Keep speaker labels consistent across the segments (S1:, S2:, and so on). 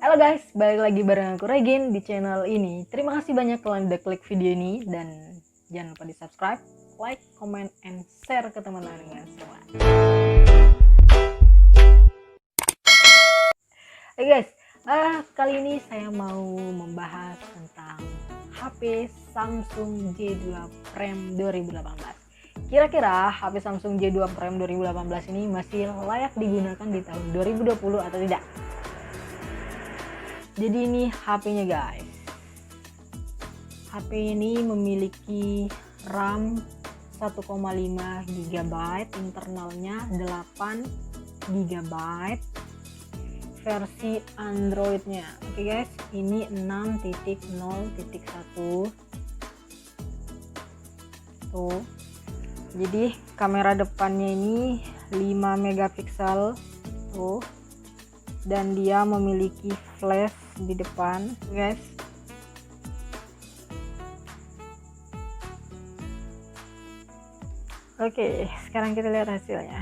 S1: Halo guys, balik lagi bareng aku Regin di channel ini. Terima kasih banyak kalian udah klik video ini dan jangan lupa di subscribe, like, comment, and share ke teman-teman semua. Oke guys, kali ini saya mau membahas tentang HP Samsung J2 Prime 2018. Kira-kira HP Samsung J2 Prime 2018 ini masih layak digunakan di tahun 2020 atau tidak? Jadi ini HP-nya guys. HP ini memiliki RAM 1,5 GB, internalnya 8 GB, versi Android-nya. Oke guys, ini 6.0.1. Tuh. Jadi kamera depannya ini 5 megapiksel tuh. Dan dia memiliki flash di depan, guys. Oke, sekarang kita lihat hasilnya.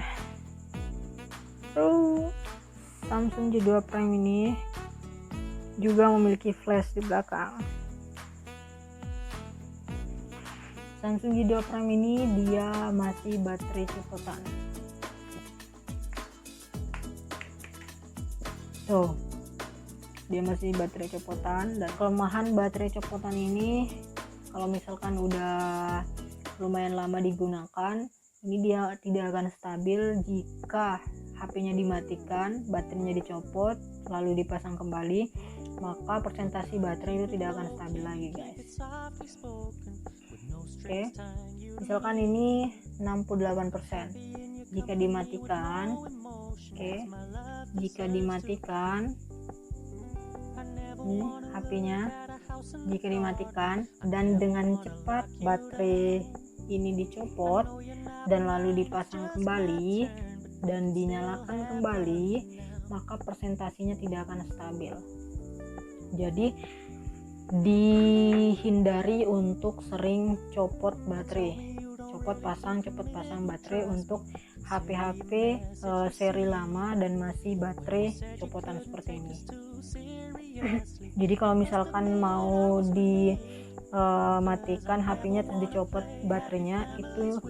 S1: Samsung J2 Prime ini juga memiliki flash di belakang. Samsung J2 Prime ini dia masih baterai copotan. Tuh, dia masih baterai copotan, dan kelemahan baterai copotan ini kalau misalkan udah lumayan lama digunakan, ini dia tidak akan stabil jika HP-nya dimatikan, baterainya dicopot lalu dipasang kembali, maka persentase baterai itu tidak akan stabil lagi guys. Oke, misalkan ini 68%, jika dimatikan, jika dimatikan ini HP-nya, jika dimatikan dan dengan cepat baterai ini dicopot dan lalu dipasang kembali dan dinyalakan kembali, maka persentasenya tidak akan stabil. Jadi dihindari untuk sering copot baterai, copot pasang baterai untuk HP-HP seri lama dan masih baterai copotan seperti ini. Jadi kalau misalkan mau dimatikan HP-nya terus dicopot baterainya, itu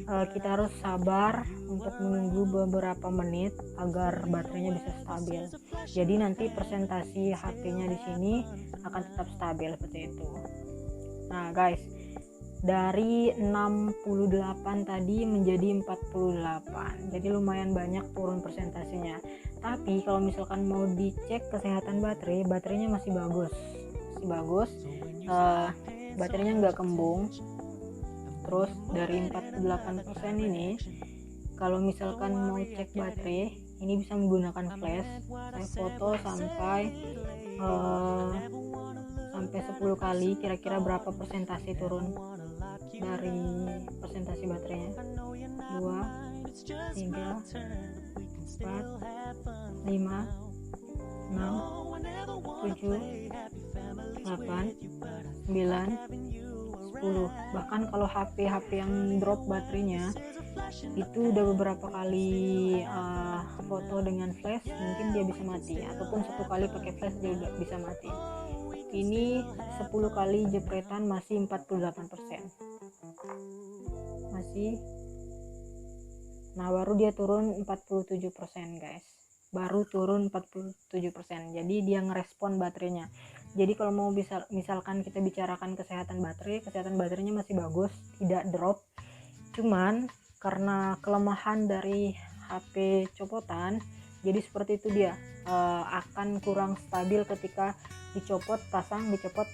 S1: kita harus sabar untuk menunggu beberapa menit agar baterainya bisa stabil. Jadi nanti persentase HP-nya di sini akan tetap stabil seperti itu. Nah guys, dari 68 tadi menjadi 48, jadi lumayan banyak turun persentasenya. Tapi kalau misalkan mau dicek kesehatan baterainya masih bagus, baterainya nggak kembung. Terus dari 48% ini, kalau misalkan mau cek baterai, ini bisa menggunakan flash. Saya foto sampai 10 kali, kira-kira berapa persentase turun dari persentase baterainya. 2, 3, 4, 5, 6, 7, 8, 9, 10. Bahkan kalau HP yang drop baterainya itu udah beberapa kali foto dengan flash, mungkin dia bisa mati, ataupun satu kali pakai flash dia udah bisa mati. Ini 10 kali jepretan masih 48%, masih. Nah baru dia turun 47% guys, baru turun 47%. Jadi dia ngerespon baterainya. Jadi kalau mau misalkan kita bicarakan kesehatan baterainya masih bagus, tidak drop. Cuman karena kelemahan dari HP copotan, jadi seperti itu dia akan kurang stabil ketika dicopot pasang, cepat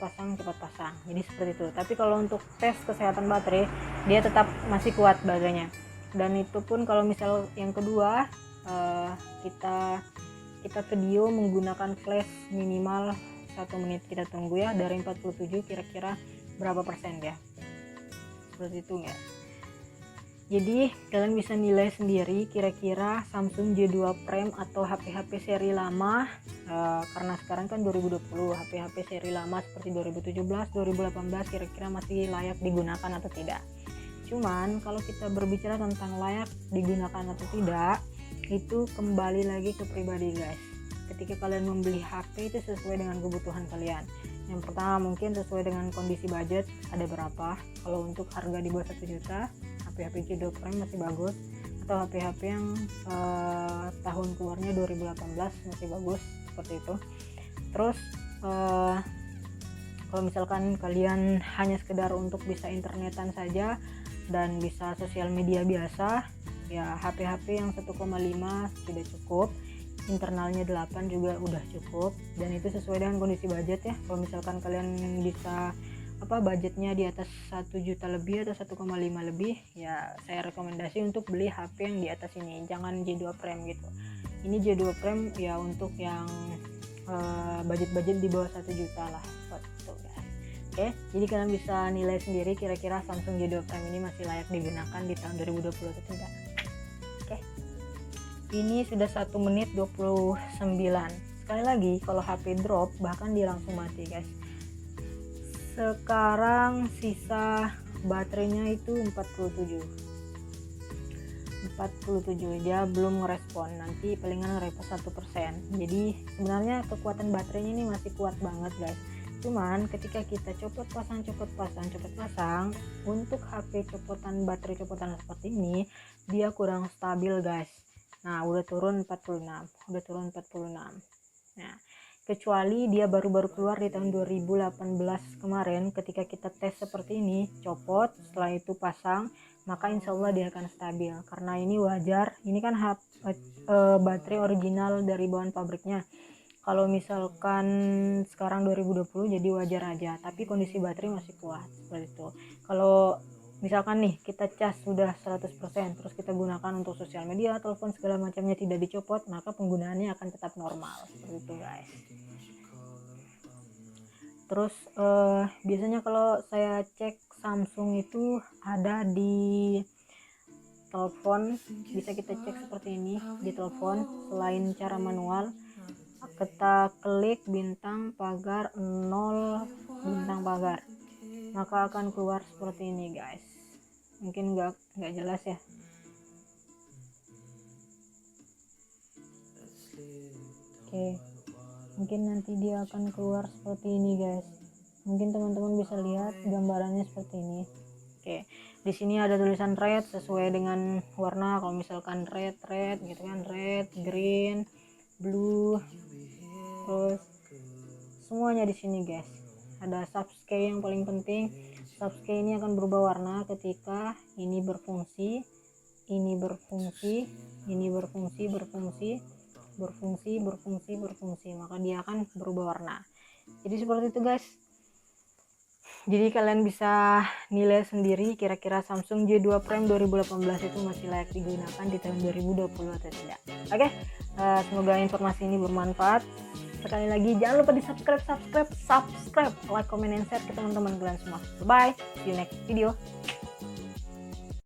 S1: pasang. Jadi seperti itu. Tapi kalau untuk tes kesehatan baterai, dia tetap masih kuat baterainya. Dan itu pun kalau misal yang kedua, kita video menggunakan flash minimal 1 menit. Kita tunggu ya, dari 47 kira-kira berapa persen ya, seperti itu ya. Jadi kalian bisa nilai sendiri kira-kira Samsung J2 Prime atau HP-HP seri lama, karena sekarang kan 2020, HP-HP seri lama seperti 2017, 2018 kira-kira masih layak digunakan atau tidak. Cuman kalau kita berbicara tentang layak digunakan atau tidak, itu kembali lagi ke pribadi guys. ketika kalian membeli HP itu sesuai dengan kebutuhan kalian. Yang pertama mungkin sesuai dengan kondisi budget, ada berapa. Kalau untuk harga di bawah 1 juta, HP-HP J2 Prime masih bagus, atau HP-HP yang tahun keluarnya 2018 masih bagus, seperti itu. Terus kalau misalkan kalian hanya sekedar untuk bisa internetan saja dan bisa sosial media biasa, ya HP-HP yang 1,5 sudah cukup, internalnya 8 juga udah cukup, dan itu sesuai dengan kondisi budget ya. Kalau misalkan kalian bisa budgetnya di atas 1 juta lebih atau 1,5 lebih, ya saya rekomendasi untuk beli HP yang di atas ini, jangan J2 Prime gitu. Ini J2 Prime ya untuk yang budget-budget di bawah 1 juta lah, gitu guys. Oke, jadi kalian bisa nilai sendiri kira-kira Samsung J2 Prime ini masih layak digunakan di tahun 2020 atau tidak. Oke, ini sudah 1 menit 29. Sekali lagi, kalau HP drop bahkan dia langsung mati guys. Sekarang sisa baterainya itu 47, dia belum ngerespon, nanti palingan ngerespon 1%. Jadi sebenarnya kekuatan baterainya ini masih kuat banget guys, cuman ketika kita copot pasang untuk HP baterai copotan seperti ini, dia kurang stabil guys. Nah udah turun 46. Nah kecuali dia baru-baru keluar di tahun 2018 kemarin, ketika kita tes seperti ini, copot, setelah itu pasang, maka insya Allah dia akan stabil. Karena ini wajar, ini kan baterai original dari bawaan pabriknya. Kalau misalkan sekarang 2020 jadi wajar aja, tapi kondisi baterai masih kuat seperti itu. Kalau misalkan nih kita cas sudah 100%, terus kita gunakan untuk sosial media, telepon segala macamnya tidak dicopot, maka penggunaannya akan tetap normal seperti itu guys. Terus biasanya kalau saya cek Samsung itu ada di telepon, bisa kita cek seperti ini di telepon. Selain cara manual, kita klik bintang pagar 0 bintang pagar, maka akan keluar seperti ini guys. Mungkin nggak jelas ya. Oke, mungkin nanti dia akan keluar seperti ini guys. Mungkin teman-teman bisa lihat gambarannya seperti ini. Oke, di sini ada tulisan red sesuai dengan warna. Kalau misalkan red gitu kan, red, green, blue, terus semuanya di sini guys. Ada subsky yang paling penting. Subsky ini akan berubah warna ketika ini berfungsi, maka dia akan berubah warna. Jadi seperti itu guys. Jadi kalian bisa nilai sendiri kira-kira Samsung J2 Prime 2018 itu masih layak digunakan di tahun 2020 atau tidak. Oke, semoga informasi ini bermanfaat. Sekali lagi jangan lupa di subscribe, like, comment, and share ke teman-teman kalian semua. Bye, see you next video.